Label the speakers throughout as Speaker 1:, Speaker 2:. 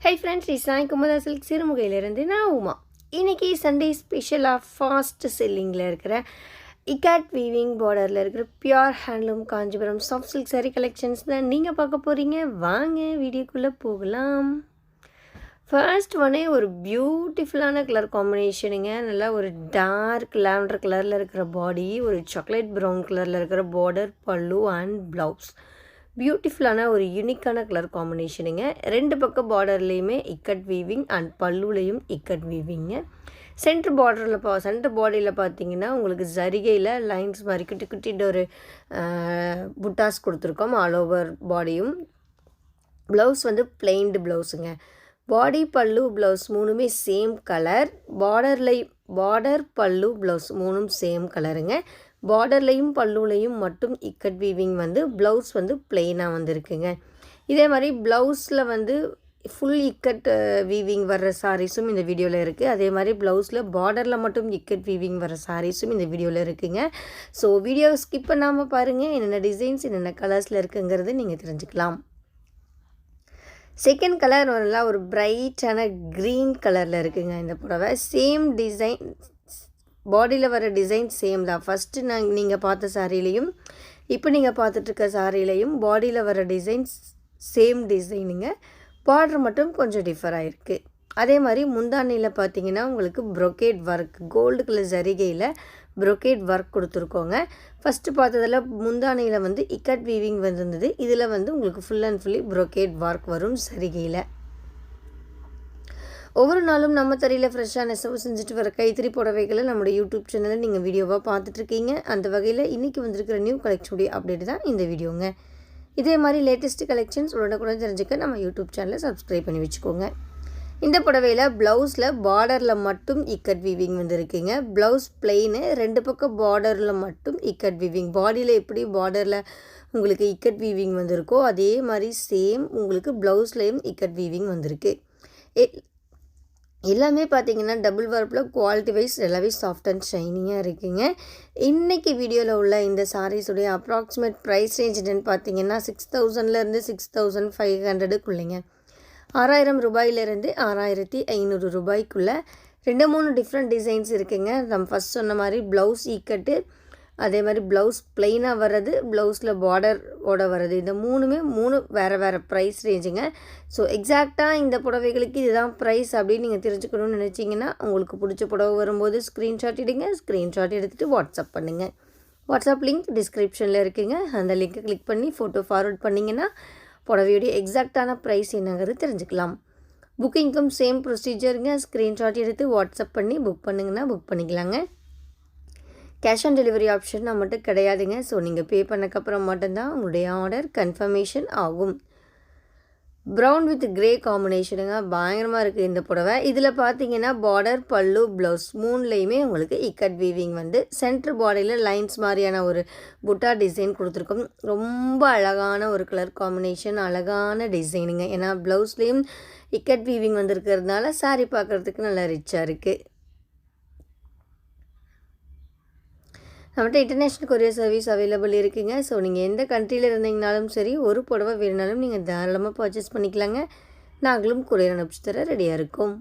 Speaker 1: High friends, Sai Kumudha silk சிறுமுகையிலிருந்து நான் உமா. இன்றைக்கி சண்டே ஸ்பெஷலாக ஃபாஸ்ட் செல்லிங்கில் இருக்கிற இக்காட் வீவிங் பார்டரில் இருக்கிற pure handloom Kanchipuram soft silk sari collections தான் நீங்கள் பார்க்க போகிறீங்க. வாங்க வீடியோக்குள்ளே போகலாம். ஃபர்ஸ்ட் ஒன்னே ஒரு பியூட்டிஃபுல்லான கலர் காம்பினேஷனுங்க. நல்லா ஒரு டார்க் லாவெண்டர் கலரில் இருக்கிற பாடி, ஒரு சாக்லேட் ப்ரௌன் கலரில் இருக்கிற பார்டர், பல்லு அண்ட் ப்ளவுஸ். பியூட்டிஃபுல்லான ஒரு யூனிக்கான கலர் காம்பினேஷனுங்க. ரெண்டு பக்கம் பார்டர்லேயுமே இக்கட் வீவிங் அண்ட் பல்லுலேயும் இக்கட் வீவிங்க. சென்டர் பாடியில் பார்த்தீங்கன்னா உங்களுக்கு ஜரிகையில் லைன்ஸ் மாதிரி குட்டி குட்டிட்டு ஒரு புட்டாஸ் கொடுத்துருக்கோம் ஆல் ஓவர் பாடியும். ப்ளவுஸ் வந்து பிளெயின்டு ப்ளவுஸுங்க. பாடி, பல்லு, ப்ளவுஸ் மூணுமே சேம் கலர். பார்டர், பல்லு, ப்ளவுஸ் மூணும் சேம் கலருங்க. பார்டர்லையும் பல்லுலையும் மட்டும் இக்கட் வீவிங் வந்து ப்ளவுஸ் வந்து பிளெயினாக வந்துருக்குங்க. இதே மாதிரி ப்ளவுஸில் வந்து ஃபுல் இக்கட் வீவிங் வர்ற சாரீஸும் இந்த வீடியோவில் இருக்குது. அதே மாதிரி ப்ளவுஸில் பார்டரில் மட்டும் இக்கட் வீவிங் வர சாரீஸும் இந்த வீடியோவில் இருக்குங்க. ஸோ வீடியோவை ஸ்கிப் பண்ணாமல் பாருங்கள். என்னென்ன டிசைன்ஸ் என்னென்ன கலர்ஸில் இருக்குங்கிறது நீங்கள் தெரிஞ்சுக்கலாம். செகண்ட் கலர் நல்லா ஒரு பிரைட்டான க்ரீன் கலரில் இருக்குங்க. இந்த புடவை சேம் டிசைன், பாடியில் வர டிசைன் சேம் தான். ஃபஸ்ட்டு நீங்கள் பார்த்த சாரிலையும் இப்போ நீங்கள் பார்த்துட்ருக்க சாரிலையும் பாடியில் வர டிசைன்ஸ் சேம் டிசைனுங்க. பார்டர் மட்டும் கொஞ்சம் டிஃபர் ஆகிருக்கு. அதே மாதிரி முந்தானியில் பார்த்தீங்கன்னா உங்களுக்கு ப்ரொக்கேட் ஒர்க், கோல்டு கலர் ஜரிகையில் ப்ரொக்கேட் ஒர்க் கொடுத்துருக்கோங்க. ஃபஸ்ட்டு பார்த்ததில் முந்தானியில் வந்து இக்கட் வீவிங் வந்திருந்தது. இதில் வந்து உங்களுக்கு full and fully brocade work வரும் சரிகையில். ஒவ்வொரு நாளும் நம்ம தரையில் ஃப்ரெஷ்ஷாக நெசவு செஞ்சுட்டு வர கைத்தறி புடவைகளை நம்மளுடைய யூடியூப் சேனலில் நீங்கள் வீடியோவாக பார்த்துட்ருக்கீங்க. அந்த வகையில் இன்றைக்கி வந்திருக்கிற நியூ கலெக்ஷனுடைய அப்டேட் தான் இந்த வீடியோங்க. இதே மாதிரி லேட்டஸ்ட் கலெக்ஷன்ஸ் உடனுக்குடன் தெரிஞ்சுக்க நம்ம யூடியூப் சேனலை சப்ஸ்கிரைப் பண்ணி வச்சுக்கோங்க. இந்த புடவையில் ப்ளவுஸில் பார்டரில் மட்டும் இக்கட் வீவிங் வந்துருக்குங்க. ப்ளவுஸ் பிளெயின், ரெண்டு பக்கம் பார்டரில் மட்டும் இக்கட் வீவிங். பாடியில் எப்படி பார்டரில் உங்களுக்கு இக்கட் வீவிங் வந்திருக்கோ அதே மாதிரி சேம் உங்களுக்கு ப்ளவுஸ்லேயும் இக்கட் வீவிங் வந்திருக்கு. எல்லாமே பார்த்தீங்கன்னா டபுள் வார்ப்பில் குவாலிட்டி வைஸ் நல்லாவே சாஃப்ட் அண்ட் ஷைனிங்காக இருக்குங்க. இன்றைக்கி வீடியோவில் உள்ள இந்த சாரீஸுடைய அப்ராக்சிமேட் ப்ரைஸ் ரேஞ்ச் என்னென்னு பார்த்தீங்கன்னா 6000லேருந்து 6500க்குள்ளேங்க. 6000 ரூபாயிலேருந்து 6500 ரூபாய்க்குள்ளே 2-3 டிஃப்ரெண்ட் டிசைன்ஸ் இருக்குங்க. நம்ம ஃபஸ்ட் சொன்ன மாதிரி ப்ளவுஸ் ஈக்கட்டு, அதே மாதிரி ப்ளவுஸ் பிளெயினாக வர்றது, ப்ளவுஸில் பார்டரோட வர்றது, இந்த மூணு வேறு ப்ரைஸ் ரேஞ்சுங்க. ஸோ எக்ஸாக்டாக இந்த புடவைகளுக்கு இதுதான் ப்ரைஸ் அப்படின்னு நீங்கள் தெரிஞ்சுக்கணும்னு நினச்சிங்கன்னா உங்களுக்கு பிடிச்ச புடவை வரும்போது ஸ்க்ரீன்ஷாட் எடுங்க. ஸ்க்ரீன்ஷாட் எடுத்துகிட்டு வாட்ஸ்அப் பண்ணுங்கள். வாட்ஸ்அப் லிங்க் டிஸ்கிரிப்ஷனில் இருக்குங்க. அந்த லிங்க்கை கிளிக் பண்ணி ஃபோட்டோ ஃபார்வர்ட் பண்ணிங்கன்னா புடவையுடைய எக்ஸாக்டான ப்ரைஸ் என்னங்கிறது தெரிஞ்சுக்கலாம். புக்கிங்க்கும் சேம் ப்ரொசீஜருங்க. ஸ்க்ரீன்ஷாட் எடுத்து வாட்ஸ்அப் பண்ணி புக் பண்ணிங்கன்னா புக் பண்ணிக்கலாங்க. கேஷ் ஆன் டெலிவரி ஆப்ஷன் நம்மகிட்ட கிடையாதுங்க. ஸோ நீங்கள் பே பண்ணக்கப்புறம் மட்டும்தான் உங்களுடைய ஆர்டர் கன்ஃபர்மேஷன் ஆகும். ப்ரௌன் வித் கிரே காம்பினேஷனுங்க. பயங்கரமாக இருக்குது இந்த புடவை. இதில் பார்த்தீங்கன்னா பார்டர், பல்லு, ப்ளவுஸ் மூணுலேயுமே உங்களுக்கு இக்கட் வீவிங் வந்து சென்டர் பாடியில் லைன்ஸ் மாதிரியான ஒரு புட்டா டிசைன் கொடுத்துருக்கோம். ரொம்ப அழகான ஒரு கலர் காம்பினேஷன், அழகான டிசைனுங்க. ஏன்னா ப்ளவுஸ்லேயும் இக்கட் வீவிங் வந்துருக்கிறதுனால சாரீ பார்க்குறதுக்கு நல்லா ரிச்சாக இருக்குது. நம்மகிட்ட இன்டர்நேஷ்னல் கொரியர் சர்வீஸ் அவைலபிள் இருக்குங்க. ஸோ நீங்கள் எந்த கண்ட்ரியில் இருந்தீங்கனாலும் சரி, ஒரு புடவை வேணுனாலும் நீங்கள் தாராளமாக பர்ச்சேஸ் பண்ணிக்கலாங்க. நாங்களும் கொரியர் அனுப்பிச்சு தர ரெடியாக இருக்கோம்.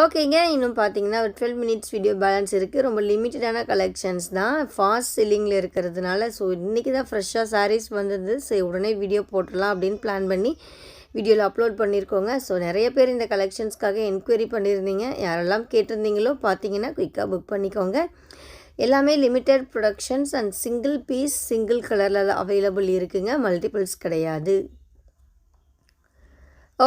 Speaker 1: ஓகேங்க, இன்னும் பார்த்தீங்கன்னா ஒரு 12 மினிட்ஸ் வீடியோ பேலன்ஸ் இருக்குது. ரொம்ப லிமிட்டடான கலெக்ஷன்ஸ் தான், ஃபாஸ்ட் செல்லிங்கில் இருக்கிறதுனால. ஸோ இன்றைக்கி தான் ஃப்ரெஷ்ஷாக சாரீஸ் வந்தது. சரி, உடனே வீடியோ போட்டுடலாம் அப்படின்னு பிளான் பண்ணி வீடியோவில் அப்லோட் பண்ணியிருக்கோங்க. ஸோ நிறைய பேர் இந்த கலெக்ஷன்ஸ்க்காக என்கொயரி பண்ணியிருந்தீங்க. யாரெல்லாம் கேட்டிருந்தீங்களோ பார்த்தீங்கன்னா குயிக்காக புக் பண்ணிக்கோங்க. எல்லாமே limited productions and single piece, single கலரில் அவைலபிள் இருக்குங்க. மல்டிபிள்ஸ் கிடையாது.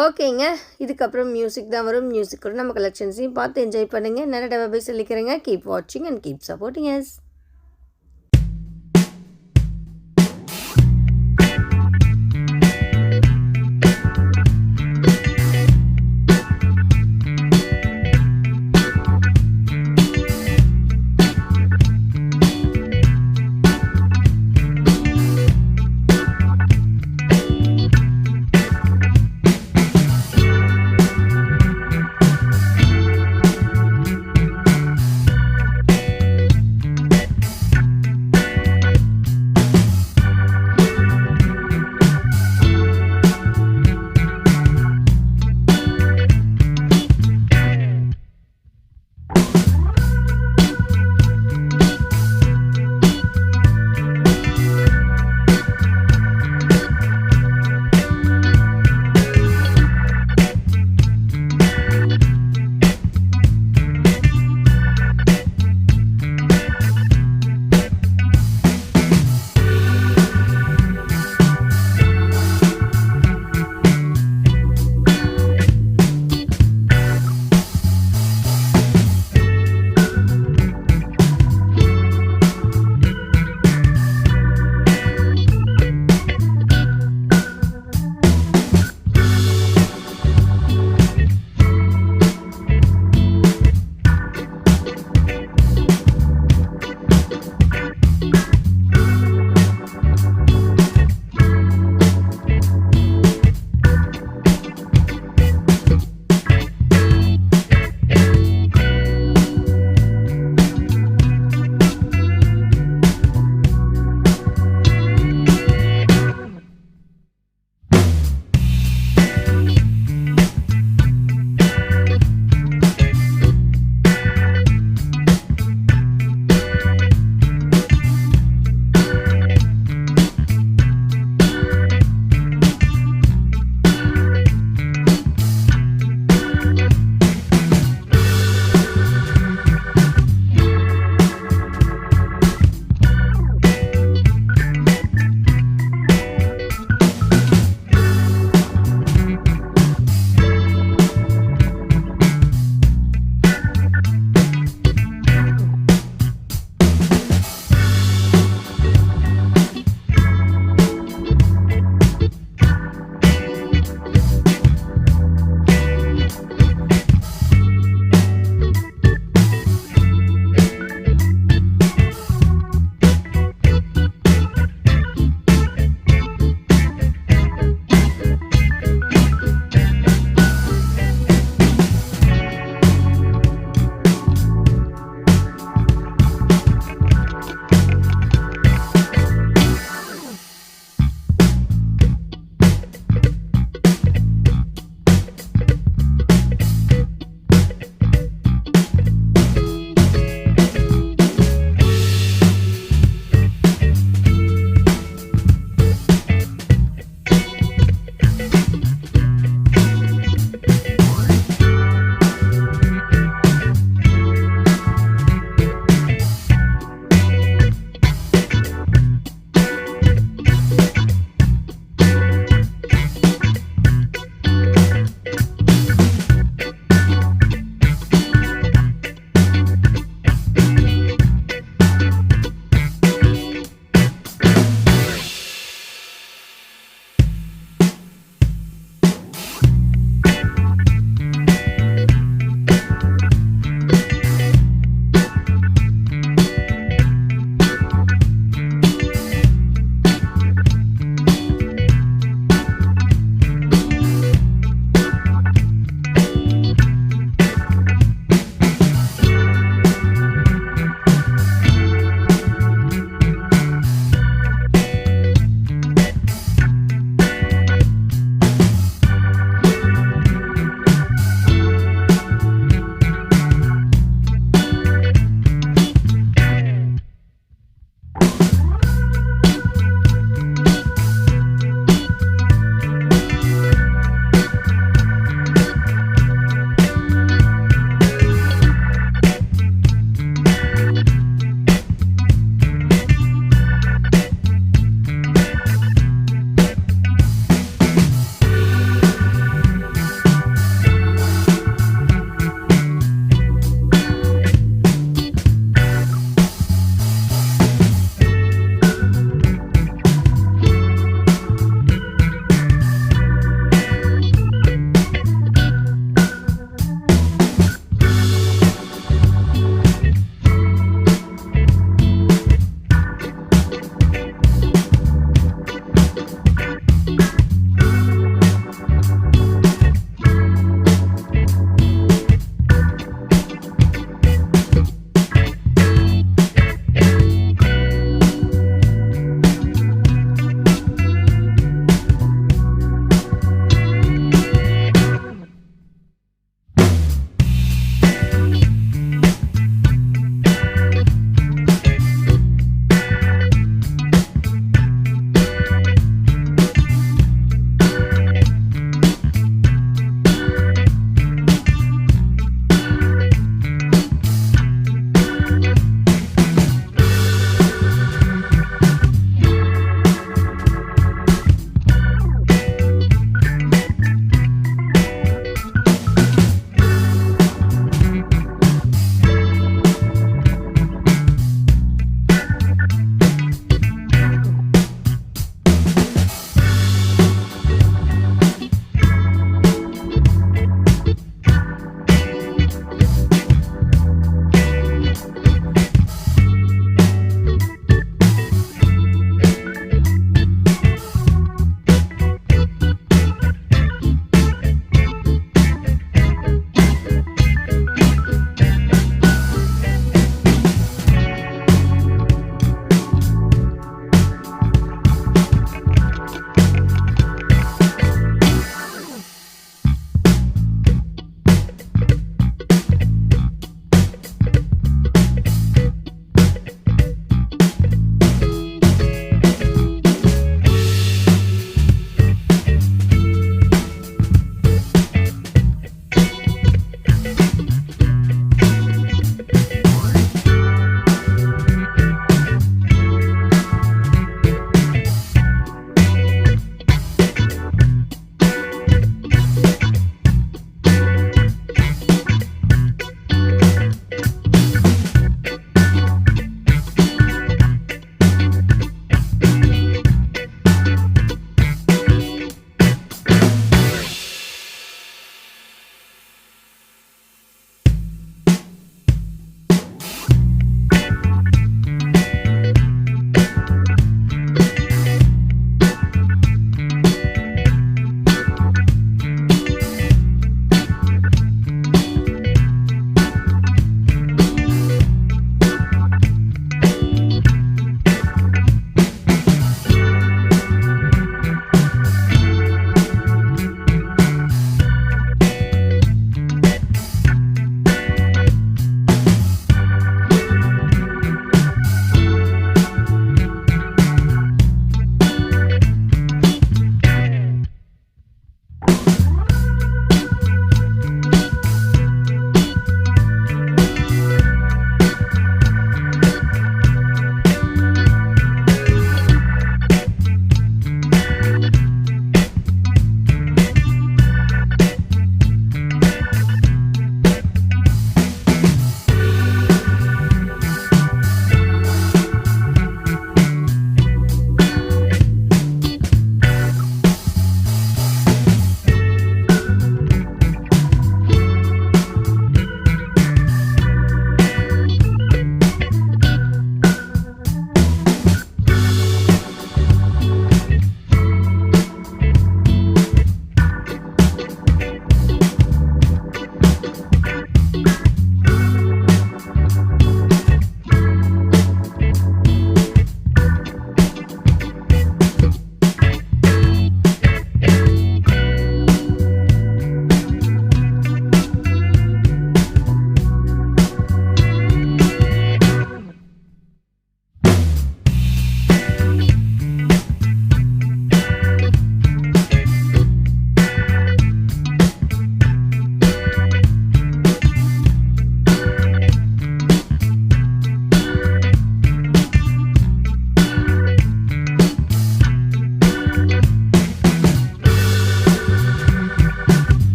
Speaker 1: ஓகேங்க, இதுக்கப்புறம் மியூசிக் தான் வரும். மியூசிக்கோட நம்ம கலெக்ஷன்ஸையும் பார்த்து என்ஜாய் பண்ணுங்கள். நிறைய டெவலப்பை சொல்லிக்கிறேங்க. கீப் வாட்சிங் அண்ட் கீப் சப்போர்ட்டிங் எஸ்.